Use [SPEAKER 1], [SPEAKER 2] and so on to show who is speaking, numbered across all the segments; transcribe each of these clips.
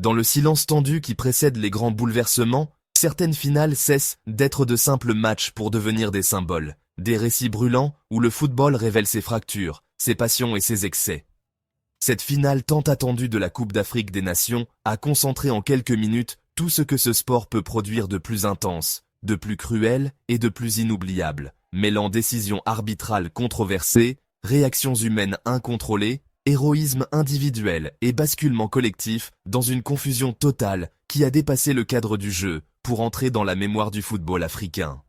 [SPEAKER 1] Dans le silence tendu qui précède les grands bouleversements, certaines finales cessent d'être de simples matchs pour devenir des symboles, des récits brûlants où le football révèle ses fractures, ses passions et ses excès. Cette finale tant attendue de la Coupe d'Afrique des Nations a concentré en quelques minutes tout ce que ce sport peut produire de plus intense, de plus cruel et de plus inoubliable, mêlant décisions arbitrales controversées, réactions humaines incontrôlées, héroïsme individuel et basculement collectif dans une confusion totale qui a dépassé le cadre du jeu pour entrer dans la mémoire du football africain.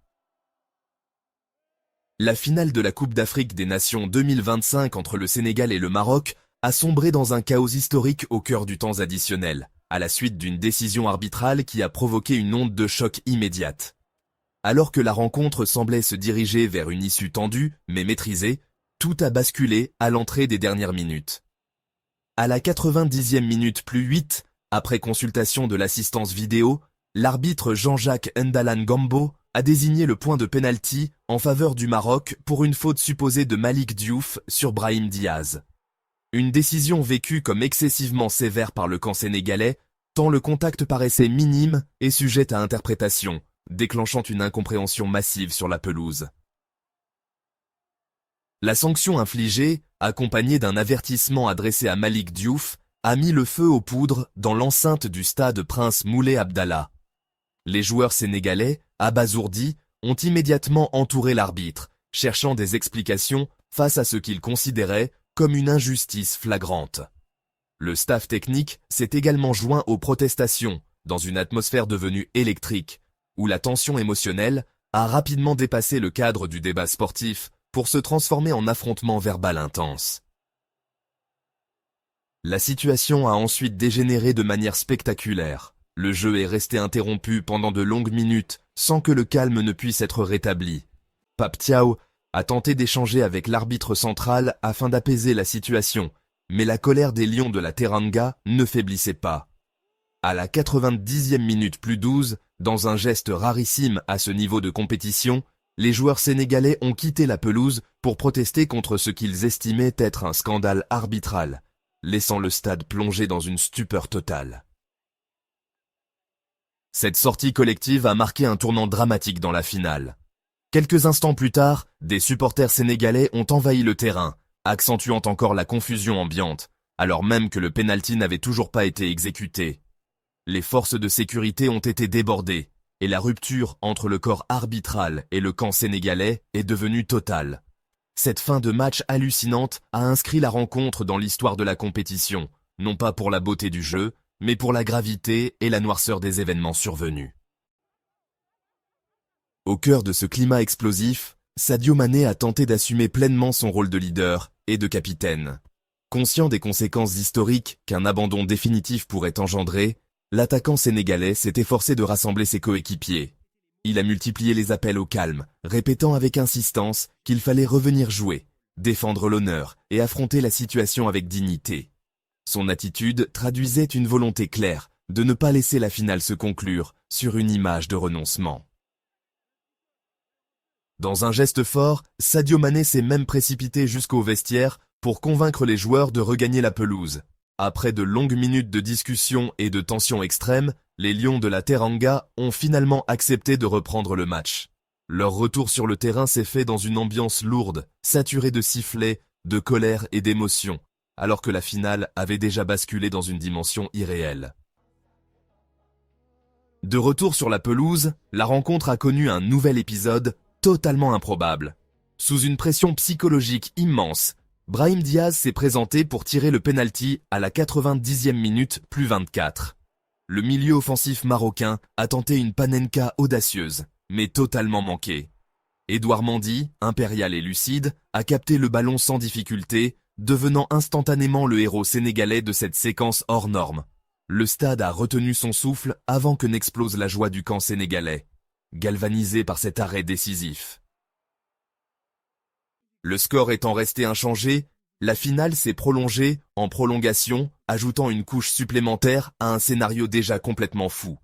[SPEAKER 1] La finale de la Coupe d'Afrique des Nations 2025 entre le Sénégal et le Maroc a sombré dans un chaos historique au cœur du temps additionnel, à la suite d'une décision arbitrale qui a provoqué une onde de choc immédiate. Alors que la rencontre semblait se diriger vers une issue tendue, mais maîtrisée, tout a basculé à l'entrée des dernières minutes. À la 90e minute plus 8, après consultation de l'assistance vidéo, l'arbitre Jean-Jacques Ndalan Gambo a désigné le point de pénalty en faveur du Maroc pour une faute supposée de Malick Diouf sur Brahim Diaz. Une décision vécue comme excessivement sévère par le camp sénégalais, tant le contact paraissait minime et sujet à interprétation, déclenchant une incompréhension massive sur la pelouse. La sanction infligée, accompagnée d'un avertissement adressé à Malick Diouf, a mis le feu aux poudres dans l'enceinte du stade Prince Moulay Abdallah. Les joueurs sénégalais, abasourdis, ont immédiatement entouré l'arbitre, cherchant des explications face à ce qu'ils considéraient comme une injustice flagrante. Le staff technique s'est également joint aux protestations, dans une atmosphère devenue électrique, où la tension émotionnelle a rapidement dépassé le cadre du débat sportif pour se transformer en affrontement verbal intense. La situation a ensuite dégénéré de manière spectaculaire. Le jeu est resté interrompu pendant de longues minutes sans que le calme ne puisse être rétabli. Pape Thiaw a tenté d'échanger avec l'arbitre central afin d'apaiser la situation, mais la colère des Lions de la Teranga ne faiblissait pas. À la 90e minute plus 12, dans un geste rarissime à ce niveau de compétition, les joueurs sénégalais ont quitté la pelouse pour protester contre ce qu'ils estimaient être un scandale arbitral, laissant le stade plongé dans une stupeur totale. Cette sortie collective a marqué un tournant dramatique dans la finale. Quelques instants plus tard, des supporters sénégalais ont envahi le terrain, accentuant encore la confusion ambiante, alors même que le pénalty n'avait toujours pas été exécuté. Les forces de sécurité ont été débordées, et la rupture entre le corps arbitral et le camp sénégalais est devenue totale. Cette fin de match hallucinante a inscrit la rencontre dans l'histoire de la compétition, non pas pour la beauté du jeu, mais pour la gravité et la noirceur des événements survenus. Au cœur de ce climat explosif, Sadio Mané a tenté d'assumer pleinement son rôle de leader et de capitaine. Conscient des conséquences historiques qu'un abandon définitif pourrait engendrer, l'attaquant sénégalais s'est efforcé de rassembler ses coéquipiers. Il a multiplié les appels au calme, répétant avec insistance qu'il fallait revenir jouer, défendre l'honneur et affronter la situation avec dignité. Son attitude traduisait une volonté claire de ne pas laisser la finale se conclure sur une image de renoncement. Dans un geste fort, Sadio Mané s'est même précipité jusqu'au vestiaire pour convaincre les joueurs de regagner la pelouse. Après de longues minutes de discussion et de tension extrême, les Lions de la Teranga ont finalement accepté de reprendre le match. Leur retour sur le terrain s'est fait dans une ambiance lourde, saturée de sifflets, de colère et d'émotion, alors que la finale avait déjà basculé dans une dimension irréelle. De retour sur la pelouse, la rencontre a connu un nouvel épisode totalement improbable. Sous une pression psychologique immense, Brahim Diaz s'est présenté pour tirer le penalty à la 90e minute plus 24. Le milieu offensif marocain a tenté une panenka audacieuse, mais totalement manquée. Edouard Mendy, impérial et lucide, a capté le ballon sans difficulté, devenant instantanément le héros sénégalais de cette séquence hors norme. Le stade a retenu son souffle avant que n'explose la joie du camp sénégalais, galvanisé par cet arrêt décisif. Le score étant resté inchangé, la finale s'est prolongée en prolongation, ajoutant une couche supplémentaire à un scénario déjà complètement fou.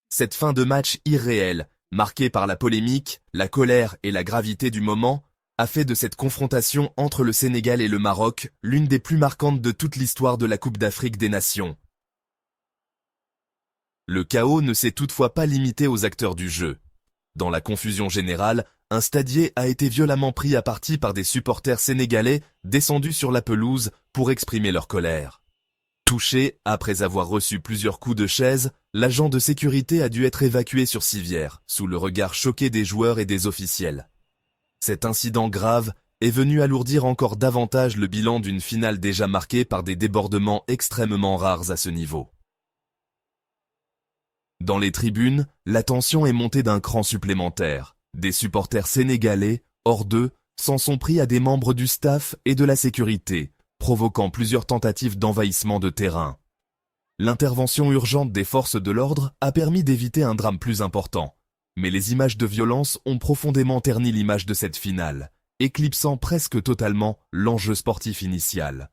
[SPEAKER 1] Cette fin de match irréelle, marquée par la polémique, la colère et la gravité du moment, a fait de cette confrontation entre le Sénégal et le Maroc l'une des plus marquantes de toute l'histoire de la Coupe d'Afrique des Nations. Le chaos ne s'est toutefois pas limité aux acteurs du jeu. Dans la confusion générale, un stadier a été violemment pris à partie par des supporters sénégalais descendus sur la pelouse pour exprimer leur colère. Touché, après avoir reçu plusieurs coups de chaise, l'agent de sécurité a dû être évacué sur civière, sous le regard choqué des joueurs et des officiels. Cet incident grave est venu alourdir encore davantage le bilan d'une finale déjà marquée par des débordements extrêmement rares à ce niveau. Dans les tribunes, la tension est montée d'un cran supplémentaire. Des supporters sénégalais, hors d'eux, s'en sont pris à des membres du staff et de la sécurité, provoquant plusieurs tentatives d'envahissement de terrain. L'intervention urgente des forces de l'ordre a permis d'éviter un drame plus important, mais les images de violence ont profondément terni l'image de cette finale, éclipsant presque totalement l'enjeu sportif initial.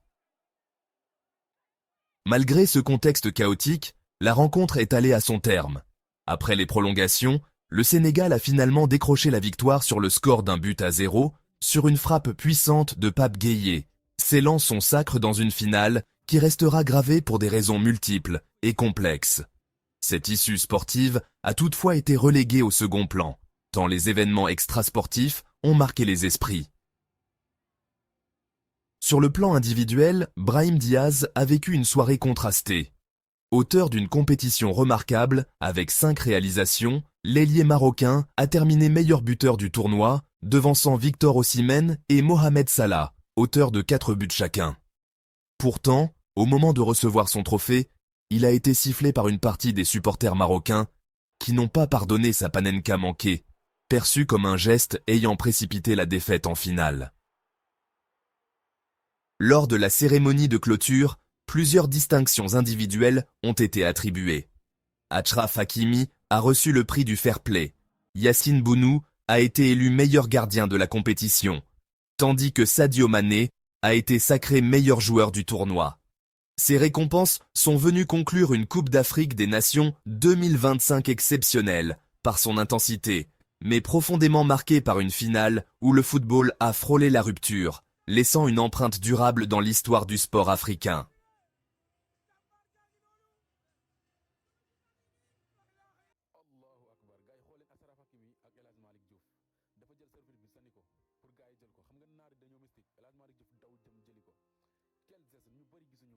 [SPEAKER 1] Malgré ce contexte chaotique, la rencontre est allée à son terme. Après les prolongations, le Sénégal a finalement décroché la victoire sur le score d'1-0 sur une frappe puissante de Pape Gueye, scellant son sacre dans une finale qui restera gravée pour des raisons multiples et complexes. Cette issue sportive a toutefois été reléguée au second plan, tant les événements extrasportifs ont marqué les esprits. Sur le plan individuel, Brahim Diaz a vécu une soirée contrastée. Auteur d'une compétition remarquable, avec 5 réalisations, l'ailier marocain a terminé meilleur buteur du tournoi, devançant Victor Osimhen et Mohamed Salah, auteurs de 4 buts chacun. Pourtant, au moment de recevoir son trophée, il a été sifflé par une partie des supporters marocains qui n'ont pas pardonné sa panenka manquée, perçue comme un geste ayant précipité la défaite en finale. Lors de la cérémonie de clôture, plusieurs distinctions individuelles ont été attribuées. Achraf Hakimi a reçu le prix du fair play. Yassine Bounou a été élu meilleur gardien de la compétition, tandis que Sadio Mané a été sacré meilleur joueur du tournoi. Ces récompenses sont venues conclure une Coupe d'Afrique des Nations 2025 exceptionnelle par son intensité, mais profondément marquée par une finale où le football a frôlé la rupture, laissant une empreinte durable dans l'histoire du sport africain.
[SPEAKER 2] allahu akbar gars yi xool leen Achraf Hakimi ak El Hadj Malick Diouf dafa jël service bi sànni ko pour gars yi jël ko xam nga naari dañoo mystique El Hadj Malick Diouf daw jëm jëli ko quel geste ñu bëri gisuñu